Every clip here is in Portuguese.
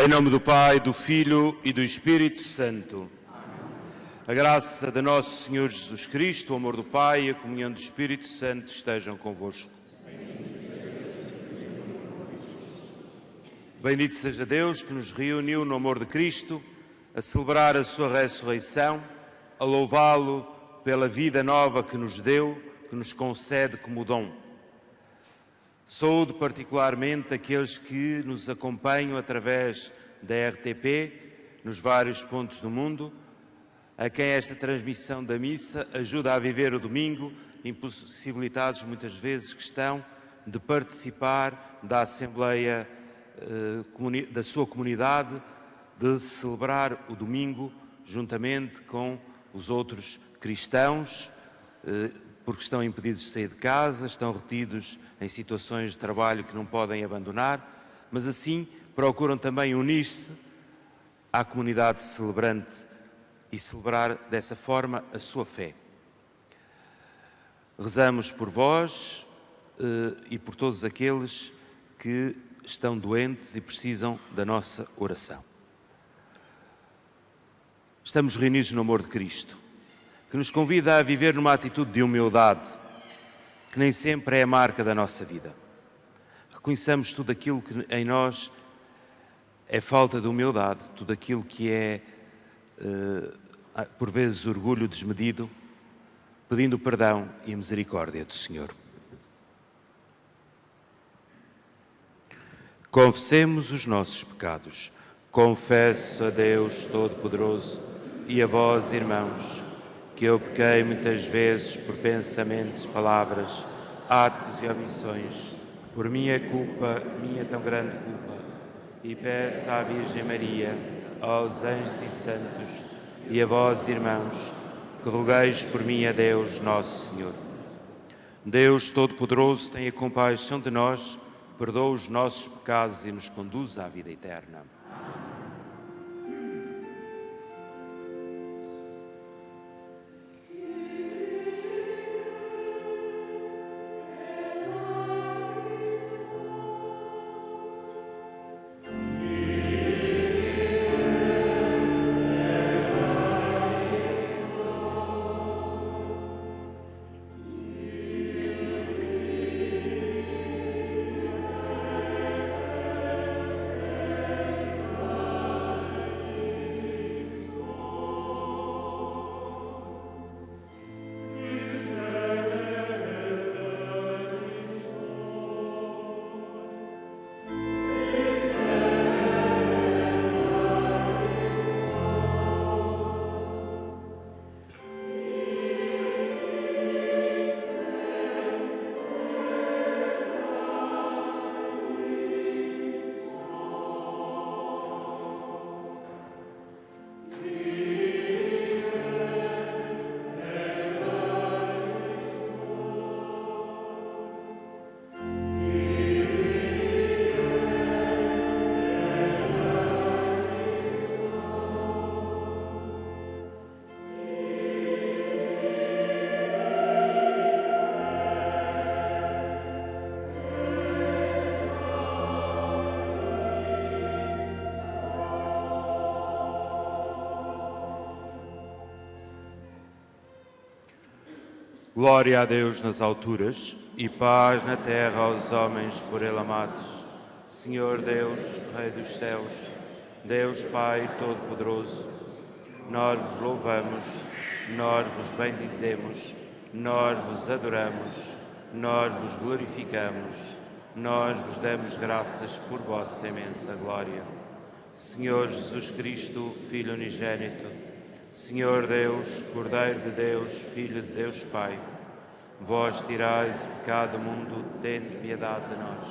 Em nome do Pai, do Filho e do Espírito Santo. A graça de nosso Senhor Jesus Cristo, o amor do Pai e a comunhão do Espírito Santo estejam convosco. Bendito seja Deus que nos reuniu no amor de Cristo, a celebrar a sua ressurreição, a louvá-lo pela vida nova que nos deu, que nos concede como dom. Saúdo particularmente aqueles que nos acompanham através da RTP, nos vários pontos do mundo, a quem esta transmissão da missa ajuda a viver o domingo, impossibilitados muitas vezes que estão de participar da Assembleia da sua comunidade, de celebrar o domingo juntamente com os outros cristãos, porque estão impedidos de sair de casa, estão retidos em situações de trabalho que não podem abandonar, mas assim procuram também unir-se à comunidade celebrante e celebrar dessa forma a sua fé. Rezamos por vós e por todos aqueles que estão doentes e precisam da nossa oração. Estamos reunidos no amor de Cristo, que nos convida a viver numa atitude de humildade, que nem sempre é a marca da nossa vida. Reconheçamos tudo aquilo que em nós é falta de humildade, tudo aquilo que é, por vezes, orgulho desmedido, pedindo perdão e a misericórdia do Senhor. Confessemos os nossos pecados. Confesso a Deus Todo-Poderoso e a vós, irmãos, que eu pequei muitas vezes por pensamentos, palavras, atos e omissões, por minha culpa, minha tão grande culpa, e peço à Virgem Maria, aos anjos e santos, e a vós, irmãos, que rogueis por mim a Deus, nosso Senhor. Deus Todo-Poderoso, tenha compaixão de nós, perdoa os nossos pecados e nos conduz à vida eterna. Glória a Deus nas alturas e paz na terra aos homens por Ele amados. Senhor Deus, Rei dos céus, Deus Pai Todo-Poderoso, nós vos louvamos, nós vos bendizemos, nós vos adoramos, nós vos glorificamos, nós vos damos graças por vossa imensa glória. Senhor Jesus Cristo, Filho unigênito, Senhor Deus, Cordeiro de Deus, Filho de Deus Pai, vós tirais o pecado do mundo, tende piedade de nós.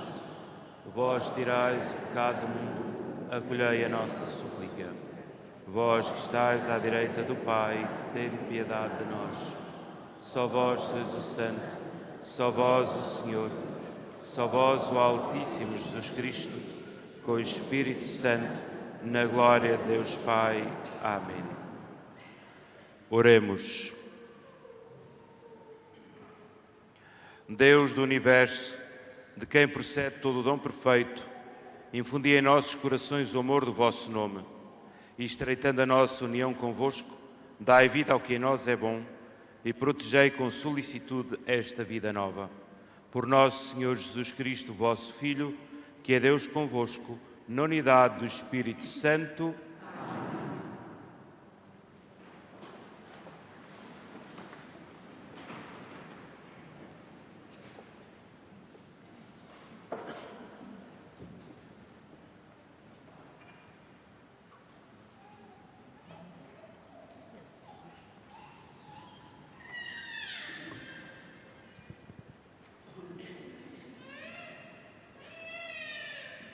Vós tirais o pecado do mundo, acolhei a nossa súplica. Vós que estáis à direita do Pai, tende piedade de nós. Só vós sois o Santo, só vós o Senhor, só vós o Altíssimo Jesus Cristo, com o Espírito Santo, na glória de Deus Pai. Amém. Oremos. Deus do Universo, de quem procede todo o dom perfeito, Infundi em nossos corações o amor do vosso nome, e estreitando a nossa união convosco, dai vida ao que em nós é bom, e protegei com solicitude esta vida nova. Por nosso Senhor Jesus Cristo, vosso Filho, que é Deus convosco, na unidade do Espírito Santo.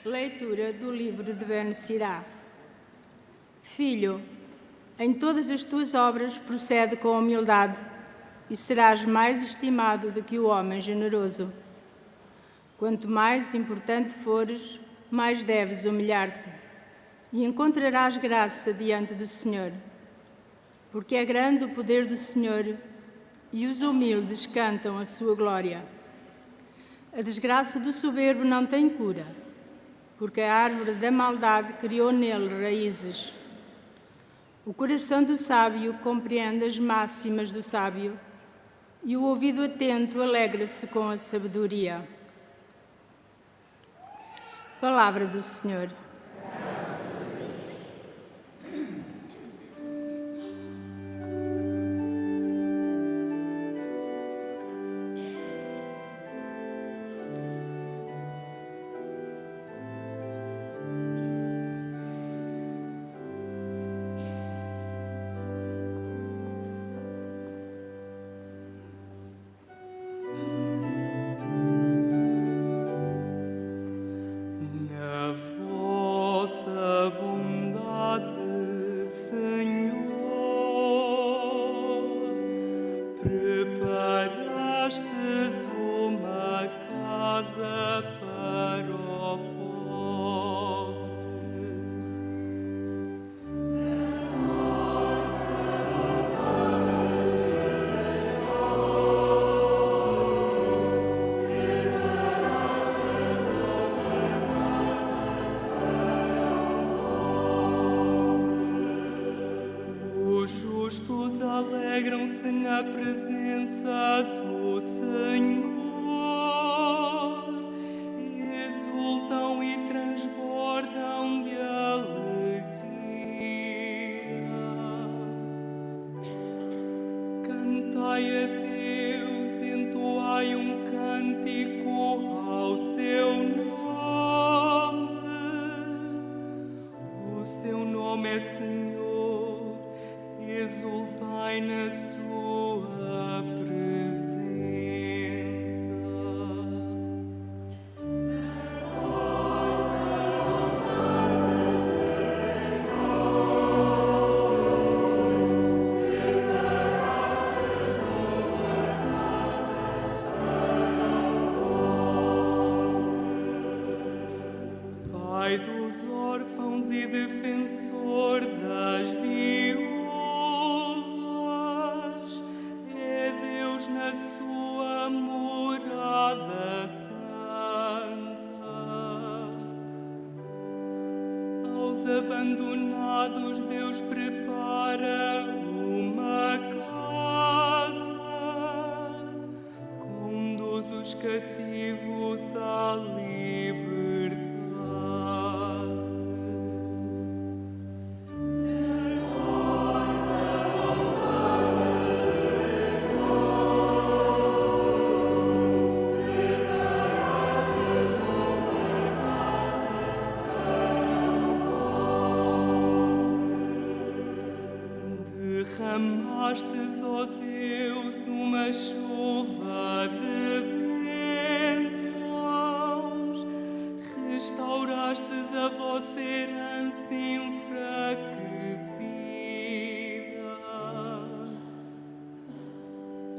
Leitura do livro de Ben Sirá. Filho, em todas as tuas obras procede com humildade e serás mais estimado do que o homem generoso. Quanto mais importante fores, mais deves humilhar-te e encontrarás graça diante do Senhor. Porque é grande o poder do Senhor e os humildes cantam a sua glória. A desgraça do soberbo não tem cura, porque a árvore da maldade criou nele raízes. O coração do sábio compreende as máximas do sábio, e o ouvido atento alegra-se com a sabedoria. Palavra do Senhor. Alegram-se na presença do Senhor, exultam e transbordam de alegria. Cantai a Deus, entoai um cântico ao seu nome. O seu nome é Senhor, exultai na sua presença. Pai dos órfãos e defensor das viúvas, é Deus na sua morada santa. Aos abandonados Deus prepara uma casa, conduz os cativos à liberdade. Derramastes, ó Deus, uma chuva de bênçãos, restaurastes a vossa herança enfraquecida.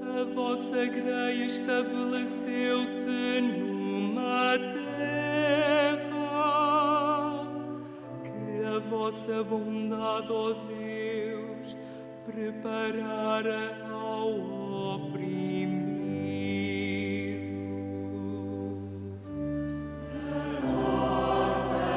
A vossa greia estabeleceu-se numa terra que a vossa bondade, ó Deus, preparara ao oprimido. A vossa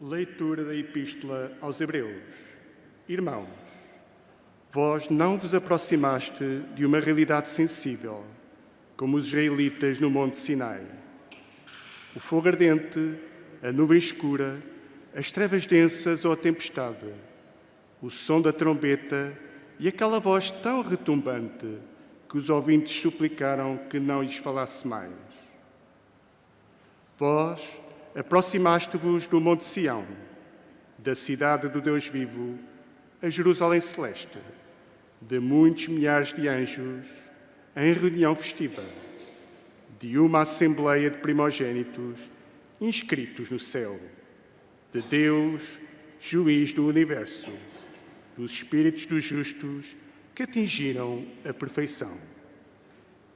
Leitura da Epístola aos Hebreus. Irmãos, vós não vos aproximaste de uma realidade sensível, como os israelitas no Monte Sinai. O fogo ardente, a nuvem escura, as trevas densas ou a tempestade, o som da trombeta e aquela voz tão retumbante que os ouvintes suplicaram que não lhes falasse mais. Vós aproximaste-vos do Monte Sião, da cidade do Deus vivo, a Jerusalém celeste, de muitos milhares de anjos, em reunião festiva, de uma assembleia de primogênitos inscritos no céu, de Deus, juiz do universo, dos espíritos dos justos que atingiram a perfeição,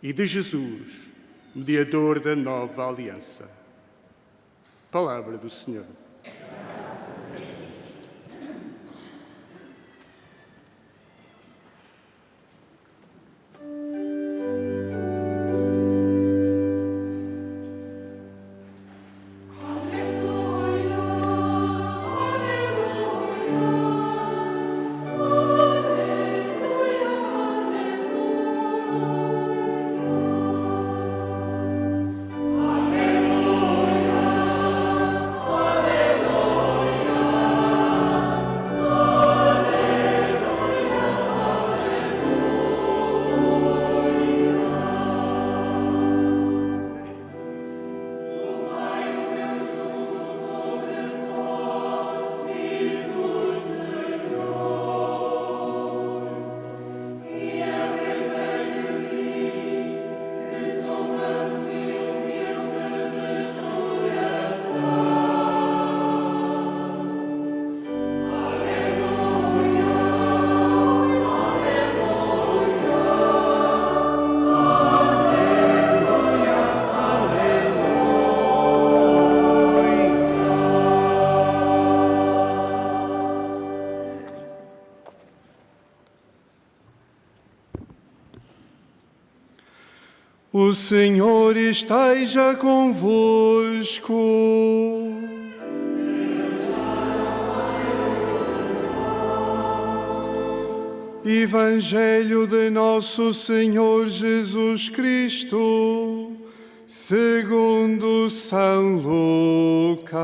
e de Jesus, mediador da nova aliança. Palavra do Senhor. O Senhor esteja convosco. Evangelho de nosso Senhor Jesus Cristo, segundo São Lucas.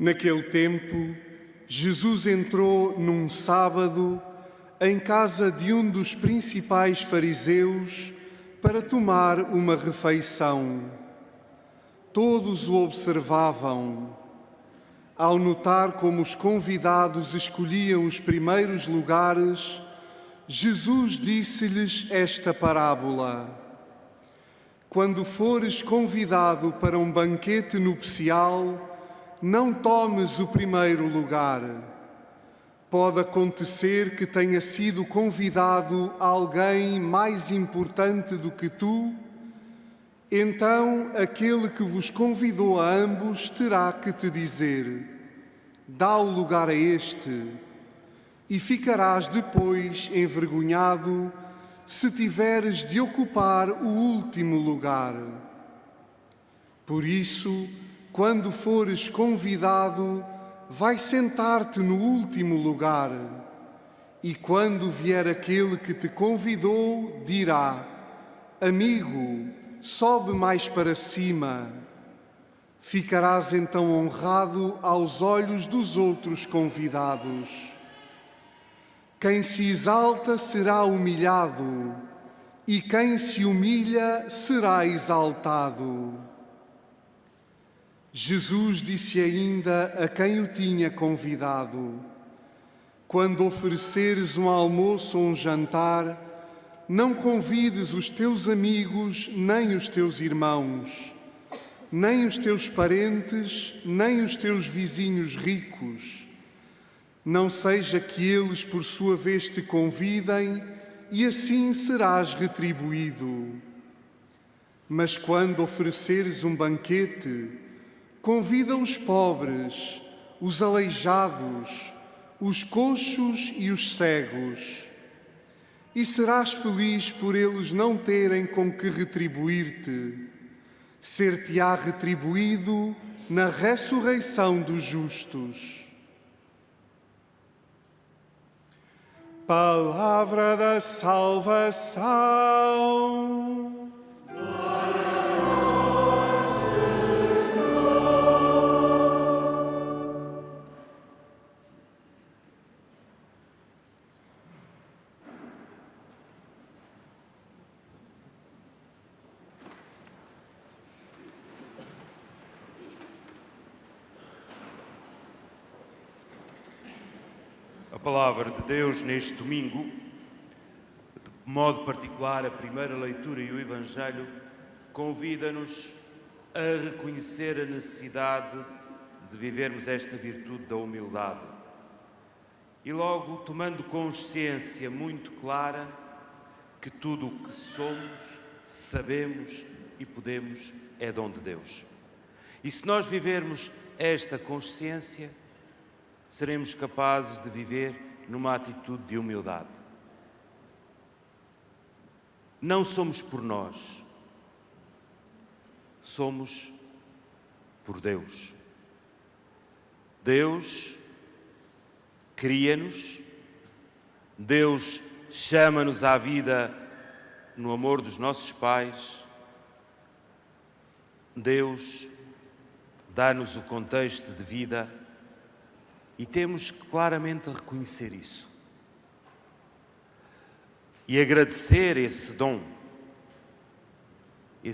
Naquele tempo, Jesus entrou num sábado em casa de um dos principais fariseus para tomar uma refeição. Todos o observavam. Ao notar como os convidados escolhiam os primeiros lugares, Jesus disse-lhes esta parábola: Quando fores convidado para um banquete nupcial, não tomes o primeiro lugar. Pode acontecer que tenha sido convidado alguém mais importante do que tu, então aquele que vos convidou a ambos terá que te dizer: dá o lugar a este, e ficarás depois envergonhado se tiveres de ocupar o último lugar. Por isso, quando fores convidado, vai sentar-te no último lugar. E quando vier aquele que te convidou, dirá: Amigo, sobe mais para cima. Ficarás então honrado aos olhos dos outros convidados. Quem se exalta será humilhado, e quem se humilha será exaltado. Jesus disse ainda a quem o tinha convidado: Quando ofereceres um almoço ou um jantar, não convides os teus amigos, nem os teus irmãos, nem os teus parentes, nem os teus vizinhos ricos. Não seja que eles, por sua vez, te convidem e assim serás retribuído. Mas quando ofereceres um banquete, convida os pobres, os aleijados, os coxos e os cegos. e serás feliz por eles não terem com que retribuir-te. Ser-te-á retribuído na ressurreição dos justos. Palavra da salvação. A palavra de Deus neste domingo, de modo particular a primeira leitura e o Evangelho, convida-nos a reconhecer a necessidade de vivermos esta virtude da humildade. E logo, tomando consciência muito clara que tudo o que somos, sabemos e podemos é dom de Deus. E se nós vivermos esta consciência, seremos capazes de viver numa atitude de humildade. Não somos por nós, somos por Deus. Deus cria-nos, Deus chama-nos à vida no amor dos nossos pais, Deus dá-nos o contexto de vida. E temos que claramente reconhecer isso. E agradecer esse dom de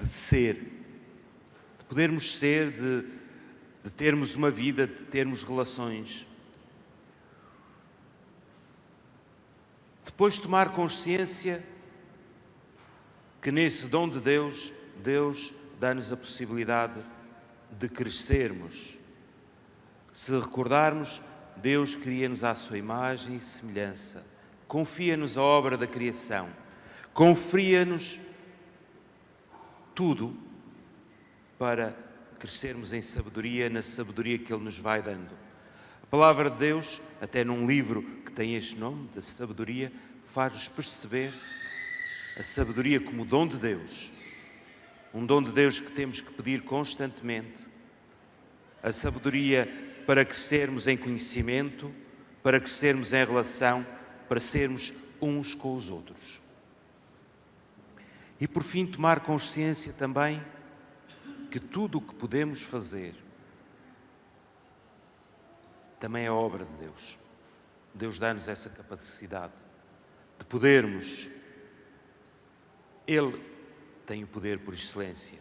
ser, de podermos ser, de termos uma vida, de termos relações. Depois tomar consciência que nesse dom de Deus, Deus dá-nos a possibilidade de crescermos. Se recordarmos, Deus cria-nos à sua imagem e semelhança, confia-nos a obra da criação, confia-nos tudo para crescermos em sabedoria, na sabedoria que Ele nos vai dando. A palavra de Deus, até num livro que tem este nome, da sabedoria, faz-nos perceber a sabedoria como dom de Deus, um dom de Deus que temos que pedir constantemente, a sabedoria para crescermos em conhecimento, para crescermos em relação, para sermos uns com os outros. E por fim tomar consciência também que tudo o que podemos fazer também é obra de Deus. Deus dá-nos essa capacidade de podermos. Ele tem o poder por excelência,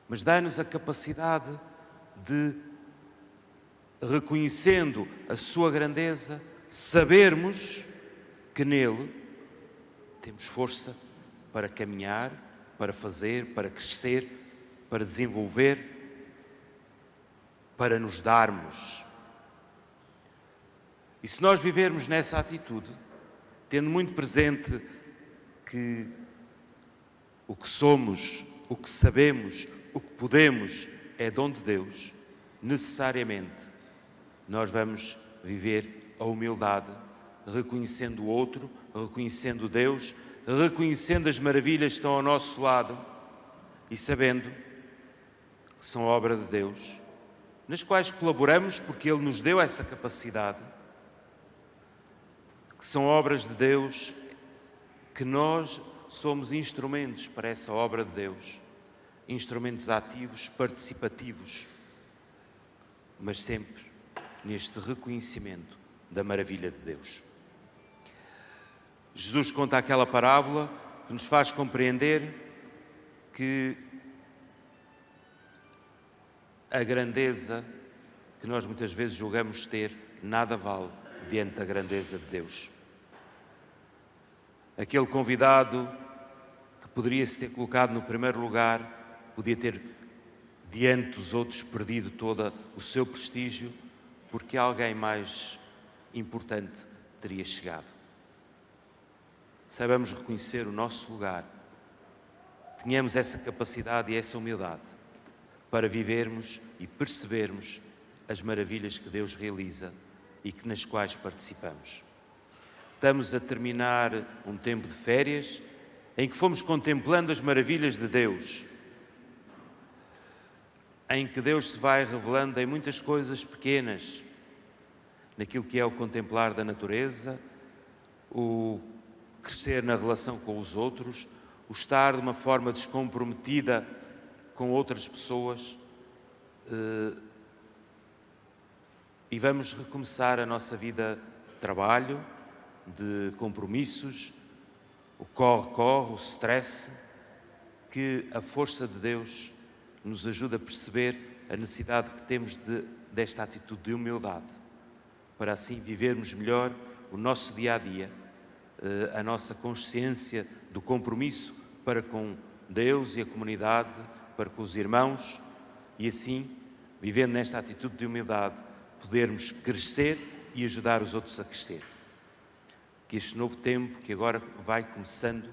mas dá-nos a capacidade de, reconhecendo a sua grandeza, sabermos que nele temos força para caminhar, para fazer, para crescer, para desenvolver, para nos darmos. E se nós vivermos nessa atitude, tendo muito presente que o que somos, o que sabemos, o que podemos é dom de Deus, necessariamente nós vamos viver a humildade, reconhecendo o outro, reconhecendo Deus, reconhecendo as maravilhas que estão ao nosso lado e sabendo que são obra de Deus, nas quais colaboramos porque Ele nos deu essa capacidade, que são obras de Deus, que nós somos instrumentos para essa obra de Deus, instrumentos ativos, participativos, mas sempre neste reconhecimento da maravilha de Deus. Jesus conta aquela parábola que nos faz compreender que a grandeza que nós muitas vezes julgamos ter nada vale diante da grandeza de Deus. Aquele convidado que poderia se ter colocado no primeiro lugar, podia ter diante dos outros perdido todo o seu prestígio, porque alguém mais importante teria chegado. Saibamos reconhecer o nosso lugar, tenhamos essa capacidade e essa humildade para vivermos e percebermos as maravilhas que Deus realiza e nas quais participamos. Estamos a terminar um tempo de férias em que fomos contemplando as maravilhas de Deus, em que Deus se vai revelando em muitas coisas pequenas, naquilo que é o contemplar da natureza, o crescer na relação com os outros, o estar de uma forma descomprometida com outras pessoas, e vamos recomeçar a nossa vida de trabalho, de compromissos, o corre-corre, o stress, que a força de Deus nos ajuda a perceber a necessidade que temos desta atitude de humildade, para assim vivermos melhor o nosso dia-a-dia, a nossa consciência do compromisso para com Deus e a comunidade, para com os irmãos, e assim, vivendo nesta atitude de humildade, podermos crescer e ajudar os outros a crescer. Que este novo tempo que agora vai começando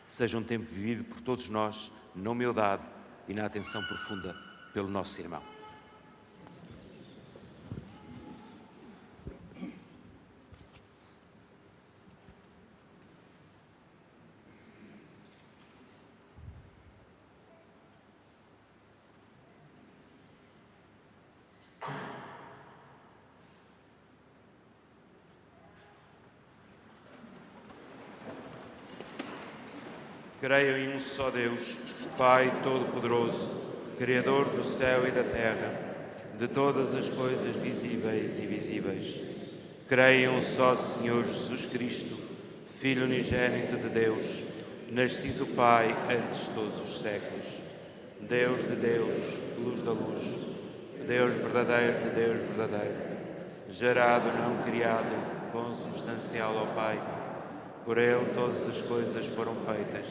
seja um tempo vivido por todos nós na humildade e na atenção profunda pelo nosso irmão. Creio em um só Deus, Pai Todo-Poderoso, Criador do céu e da terra, de todas as coisas visíveis e invisíveis. Creio em um só Senhor Jesus Cristo, Filho unigênito de Deus, nascido do Pai antes de todos os séculos. Deus de Deus, luz da luz, Deus verdadeiro de Deus verdadeiro, gerado, não criado, consubstancial ao Pai. Por Ele todas as coisas foram feitas,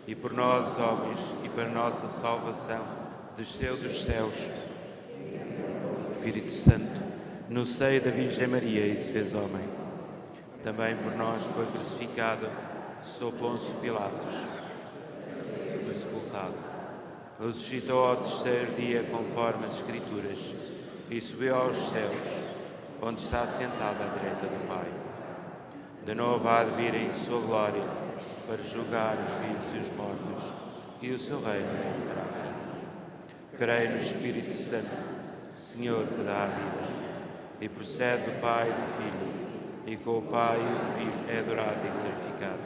e por nós, homens, e para nossa salvação, desceu dos céus. O Espírito Santo, no seio da Virgem Maria, e se fez homem. Também por nós foi crucificado, sob Pôncio Pilatos. Foi sepultado. Ressuscitou ao terceiro dia, conforme as Escrituras, e subiu aos céus, onde está sentado à direita do Pai. De novo há de vir em sua glória, para julgar os vivos e os mortos, e o seu reino não terá fim. Creio no Espírito Santo, Senhor que dá a vida, e procede do Pai e do Filho, e com o Pai e o Filho é adorado e glorificado.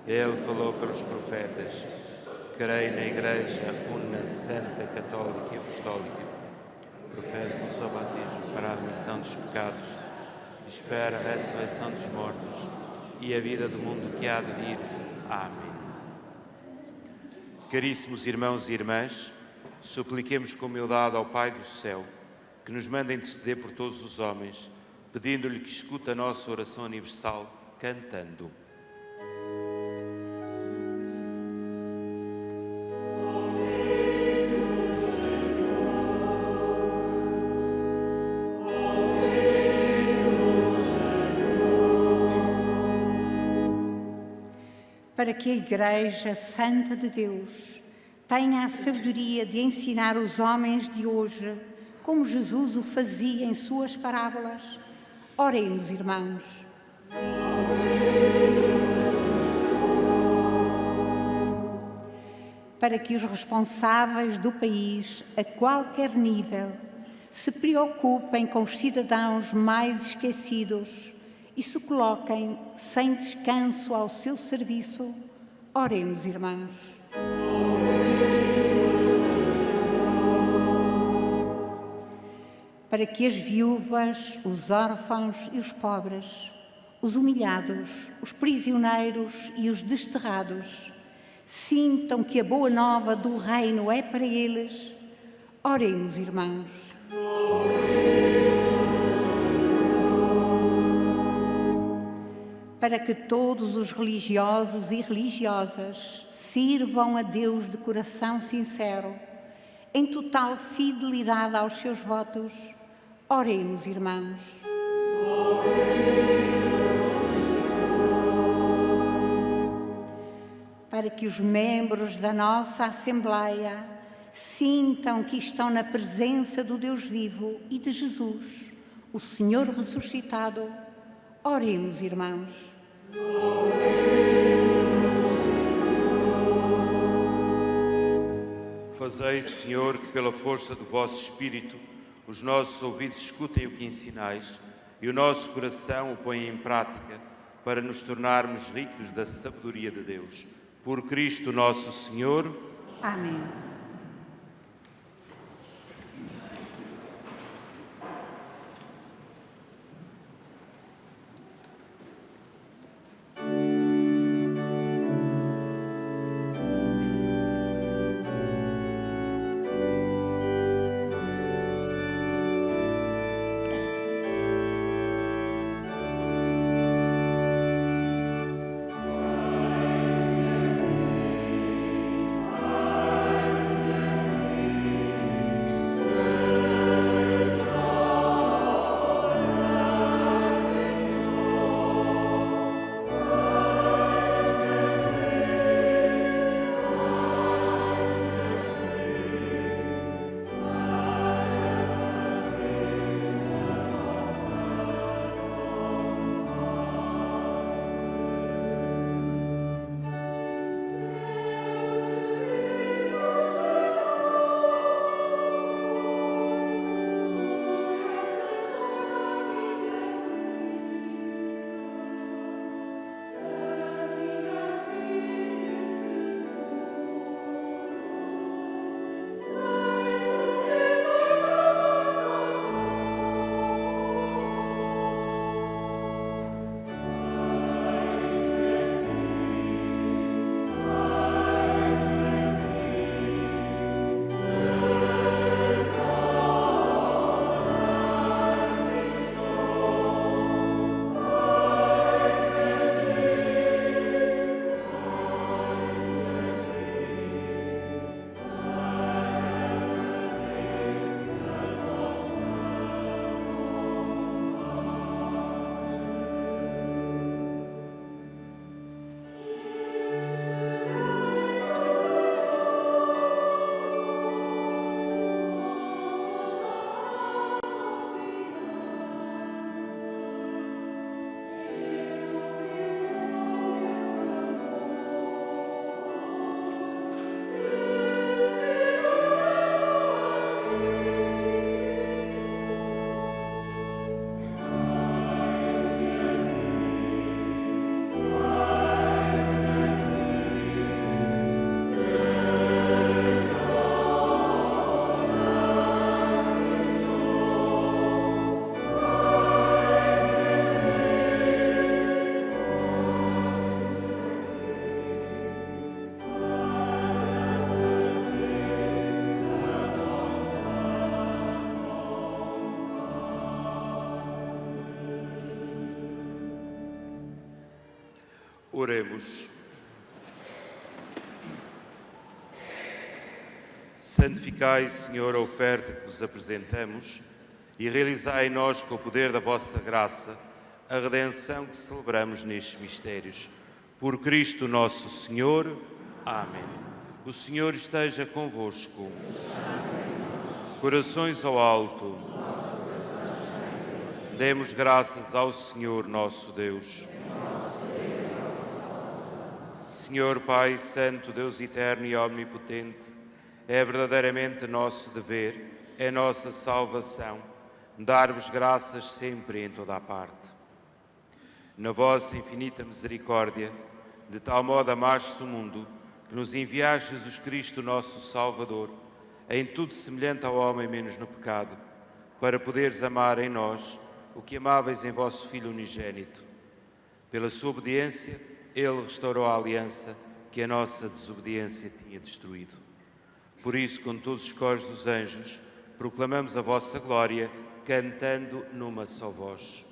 Ele falou pelos profetas. Creio na Igreja Una, Santa, Católica e Apostólica. Professo o seu batismo para a remissão dos pecados. Espera a ressurreição dos mortos e a vida do mundo que há de vir. Amém. Caríssimos irmãos e irmãs, supliquemos com humildade ao Pai do céu que nos manda interceder por todos os homens, pedindo-lhe que escute a nossa oração universal, cantando. Para que a Igreja Santa de Deus tenha a sabedoria de ensinar os homens de hoje, como Jesus o fazia em suas parábolas. Oremos, irmãos. Para que os responsáveis do país, a qualquer nível, se preocupem com os cidadãos mais esquecidos e se coloquem sem descanso ao seu serviço. Oremos, irmãos. Para que as viúvas, os órfãos e os pobres, os humilhados, os prisioneiros e os desterrados sintam que a boa nova do reino é para eles. Oremos, irmãos. Para que todos os religiosos e religiosas sirvam a Deus de coração sincero, em total fidelidade aos seus votos. Oremos, irmãos. Para que os membros da nossa Assembleia sintam que estão na presença do Deus vivo e de Jesus, o Senhor ressuscitado. Oremos, irmãos. Fazei, Senhor, que pela força do vosso Espírito os nossos ouvidos escutem o que ensinais e o nosso coração o ponha em prática para nos tornarmos ricos da sabedoria de Deus. Por Cristo nosso Senhor. Amém. Oremos. Santificai, Senhor, a oferta que vos apresentamos e realizai em nós, com o poder da vossa graça, a redenção que celebramos nestes mistérios. Por Cristo nosso Senhor. Amém. O Senhor esteja convosco. Corações ao alto. Demos graças ao Senhor nosso Deus. Senhor Pai Santo, Deus eterno e omnipotente, é verdadeiramente nosso dever, é nossa salvação, dar-vos graças sempre e em toda a parte. Na vossa infinita misericórdia, de tal modo amastes o mundo, que nos enviaste Jesus Cristo, nosso Salvador, em tudo semelhante ao homem menos no pecado, para poderes amar em nós o que amáveis em vosso Filho unigênito. Pela sua obediência, Ele restaurou a aliança que a nossa desobediência tinha destruído. Por isso, com todos os coros dos anjos, proclamamos a vossa glória, cantando numa só voz.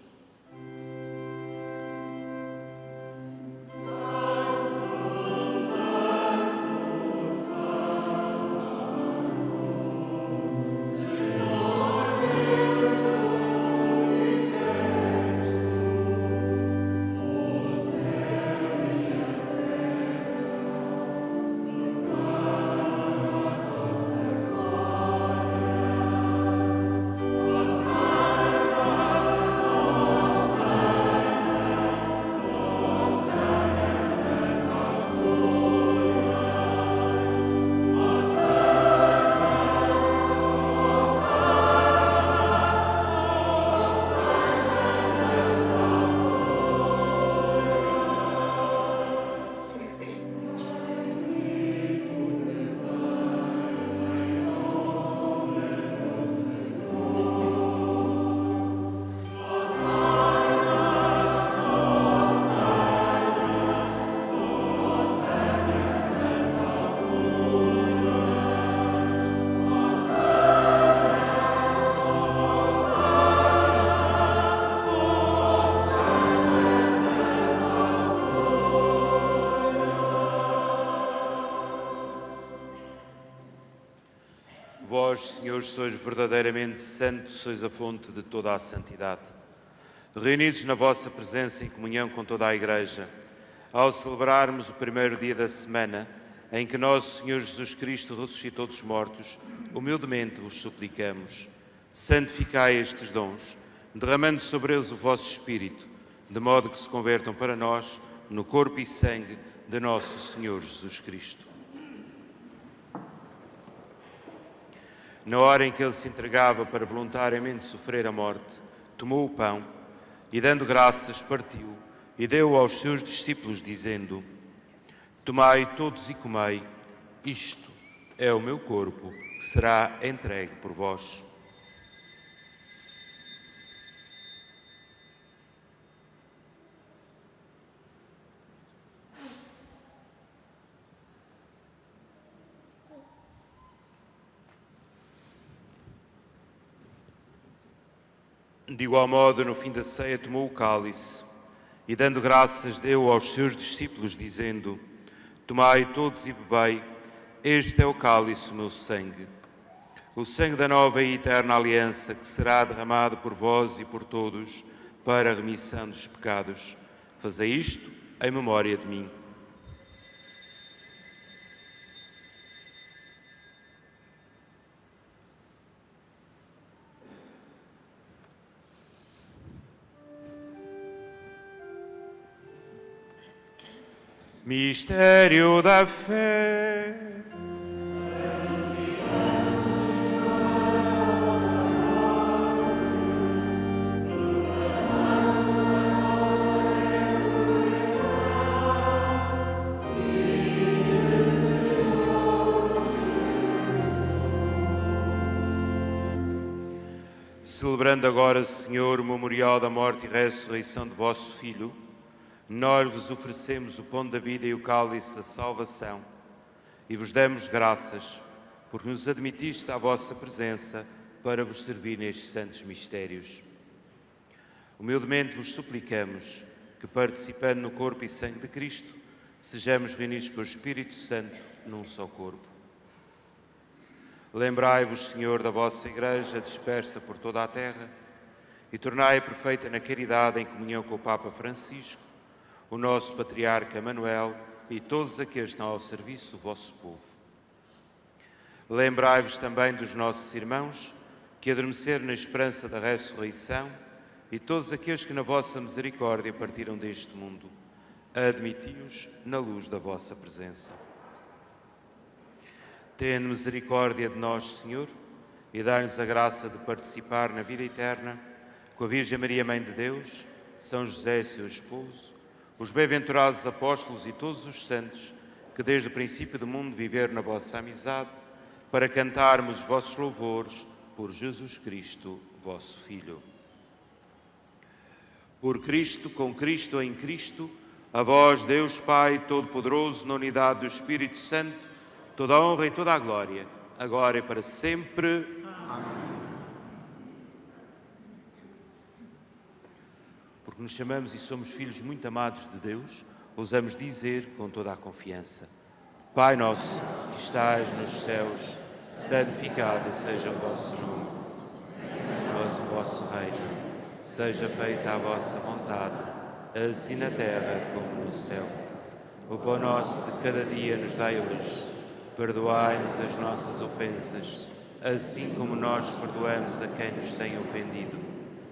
Senhor, sois verdadeiramente santo, sois a fonte de toda a santidade. Reunidos na vossa presença em comunhão com toda a Igreja, ao celebrarmos o primeiro dia da semana em que nosso Senhor Jesus Cristo ressuscitou dos mortos, humildemente vos suplicamos, santificai estes dons, derramando sobre eles o vosso Espírito, de modo que se convertam para nós no corpo e sangue de nosso Senhor Jesus Cristo. Na hora em que ele se entregava para voluntariamente sofrer a morte, tomou o pão e, dando graças, partiu e deu aos seus discípulos, dizendo: Tomai todos e comei, isto é o meu corpo, que será entregue por vós. De igual modo, no fim da ceia, tomou o cálice e, dando graças, deu aos seus discípulos, dizendo: Tomai todos e bebei, este é o cálice, o meu sangue. O sangue da nova e eterna aliança, que será derramado por vós e por todos para a remissão dos pecados. Fazei isto em memória de mim. Mistério da fé. Celebrando agora, Senhor, o memorial da morte e ressurreição de vosso Filho, nós vos oferecemos o pão da vida e o cálice da salvação e vos damos graças porque nos admitistes à vossa presença para vos servir nestes santos mistérios. Humildemente vos suplicamos que, participando no corpo e sangue de Cristo, sejamos reunidos pelo Espírito Santo num só corpo. Lembrai-vos, Senhor, da vossa Igreja dispersa por toda a terra e tornai-a perfeita na caridade em comunhão com o Papa Francisco, o nosso Patriarca Manuel e todos aqueles que estão ao serviço do vosso povo. Lembrai-vos também dos nossos irmãos que adormeceram na esperança da ressurreição e todos aqueles que na vossa misericórdia partiram deste mundo. Admiti-os na luz da vossa presença. Tende misericórdia de nós, Senhor, e dai-nos a graça de participar na vida eterna com a Virgem Maria, Mãe de Deus, São José, seu esposo, os bem-aventurados apóstolos e todos os santos que desde o princípio do mundo viveram na vossa amizade, para cantarmos os vossos louvores por Jesus Cristo, vosso Filho. Por Cristo, com Cristo, em Cristo, a vós, Deus Pai Todo-Poderoso, na unidade do Espírito Santo, toda a honra e toda a glória, agora e para sempre. Porque nos chamamos e somos filhos muito amados de Deus, ousamos dizer com toda a confiança: Pai nosso, que estais nos céus, santificado seja o vosso nome. Vós o vosso reino, seja feita a vossa vontade, assim na terra como no céu. O pão nosso de cada dia nos dai hoje. Perdoai-nos as nossas ofensas, assim como nós perdoamos a quem nos tem ofendido.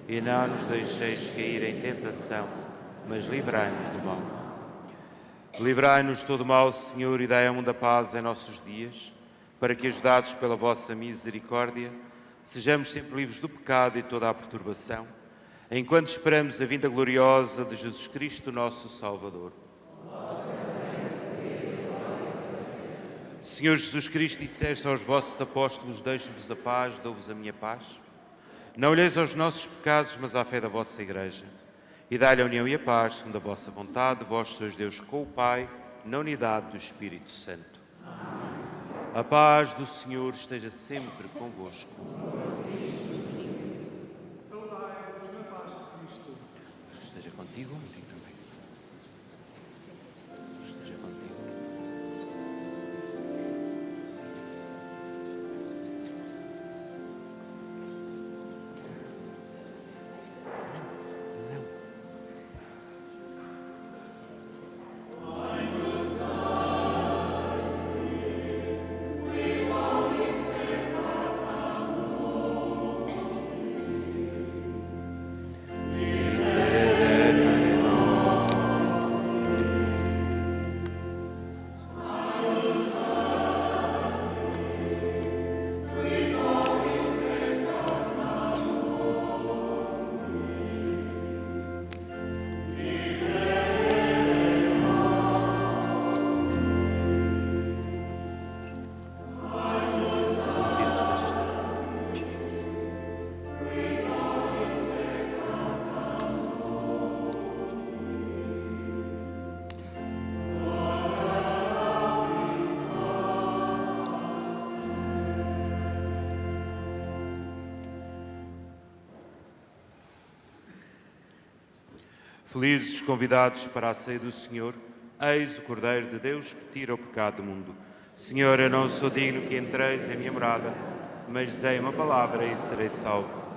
E não nos deixeis cair em tentação, mas livrai-nos do mal. Livrai-nos de todo mal, Senhor, e dai ao mundo a paz em nossos dias, para que, ajudados pela vossa misericórdia, sejamos sempre livres do pecado e toda a perturbação, enquanto esperamos a vinda gloriosa de Jesus Cristo, nosso Salvador. Senhor Jesus Cristo, disseste aos vossos apóstolos: deixo-vos a paz, dou-vos a minha paz. Não olheis aos nossos pecados, mas à fé da vossa Igreja. E dai-lhe a união e a paz, segundo a vossa vontade, vós sois Deus com o Pai, na unidade do Espírito Santo. Amém. A paz do Senhor esteja sempre convosco. Saudai-vos na paz de Cristo. Esteja contigo, contigo também. Esteja contigo. Felizes os convidados para a ceia do Senhor, eis o Cordeiro de Deus que tira o pecado do mundo. Senhor, eu não sou digno que entreis em minha morada, mas dizei uma palavra e serei salvo.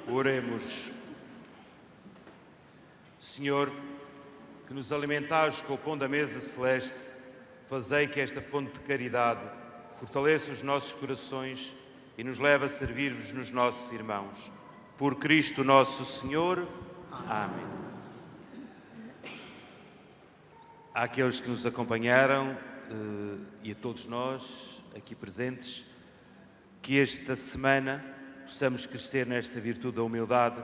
Oremos. Senhor, que nos alimentares com o pão da mesa celeste, fazei que esta fonte de caridade fortaleça os nossos corações e nos leve a servir-vos nos nossos irmãos. Por Cristo nosso Senhor. Amém. Àqueles que nos acompanharam e a todos nós aqui presentes, que esta semana possamos crescer nesta virtude da humildade,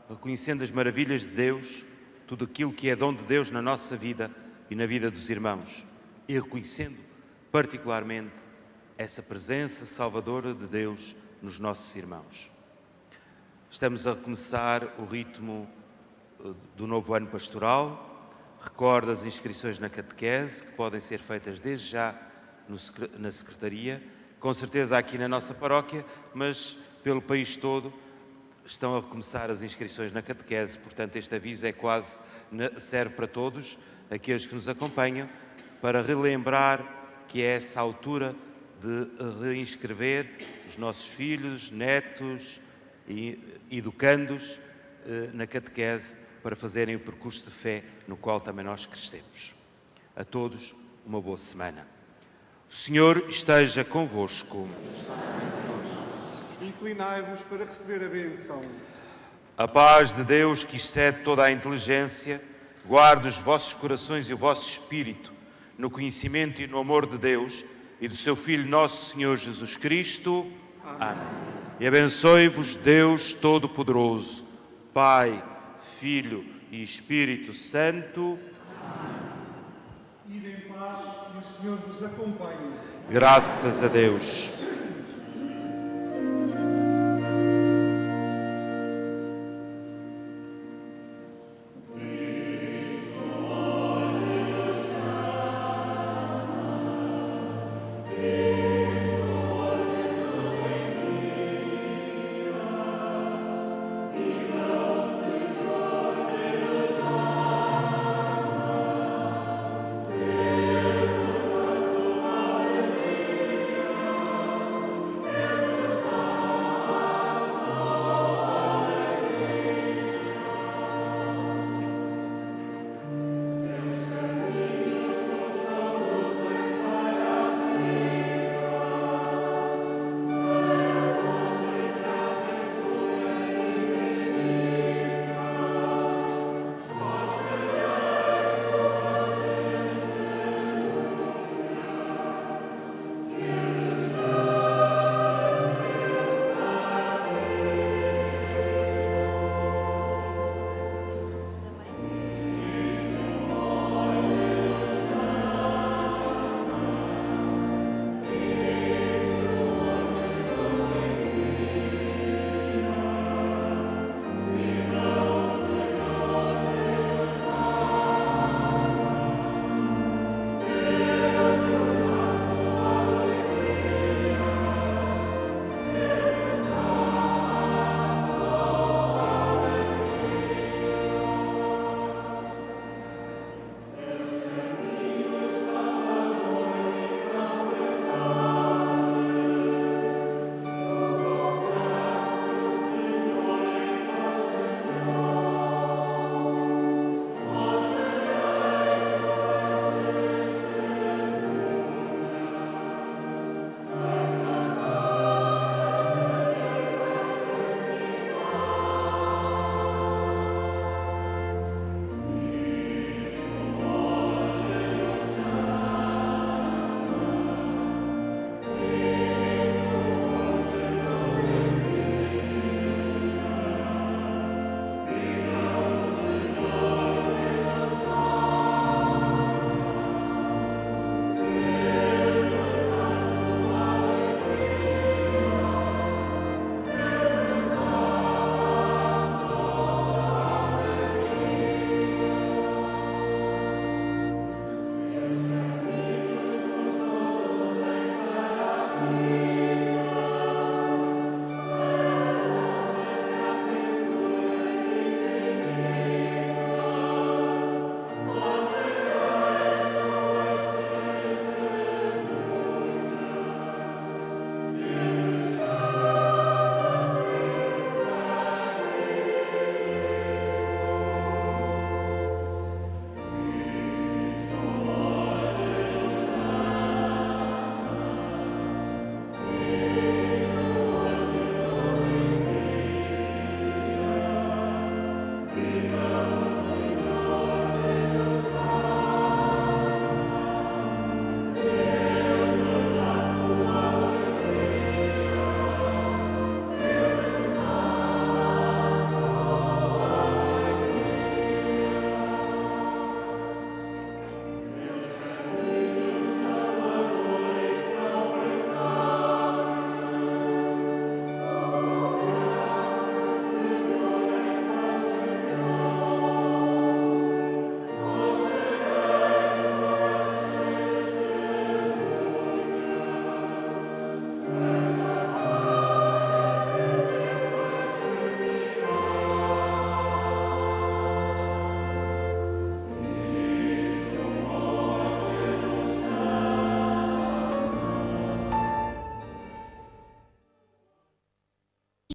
reconhecendo as maravilhas de Deus, tudo aquilo que é dom de Deus na nossa vida e na vida dos irmãos, e reconhecendo particularmente essa presença salvadora de Deus nos nossos irmãos. Estamos a recomeçar o ritmo do novo ano pastoral. Recordo as inscrições na catequese, que podem ser feitas desde já na Secretaria, com certeza aqui na nossa paróquia, mas pelo país todo estão a recomeçar as inscrições na catequese. Portanto, este aviso serve para todos, aqueles que nos acompanham, para relembrar que é essa altura de reinscrever os nossos filhos, netos e educandos na catequese, para fazerem o percurso de fé no qual também nós crescemos. A todos, uma boa semana. O Senhor esteja convosco. Inclinai-vos para receber a bênção. A paz de Deus, que excede toda a inteligência, guarde os vossos corações e o vosso espírito no conhecimento e no amor de Deus e do seu Filho nosso Senhor Jesus Cristo. Amém. E abençoe-vos Deus Todo-Poderoso, Pai, Filho e Espírito Santo. Ide em paz e o Senhor vos acompanhe. Graças a Deus.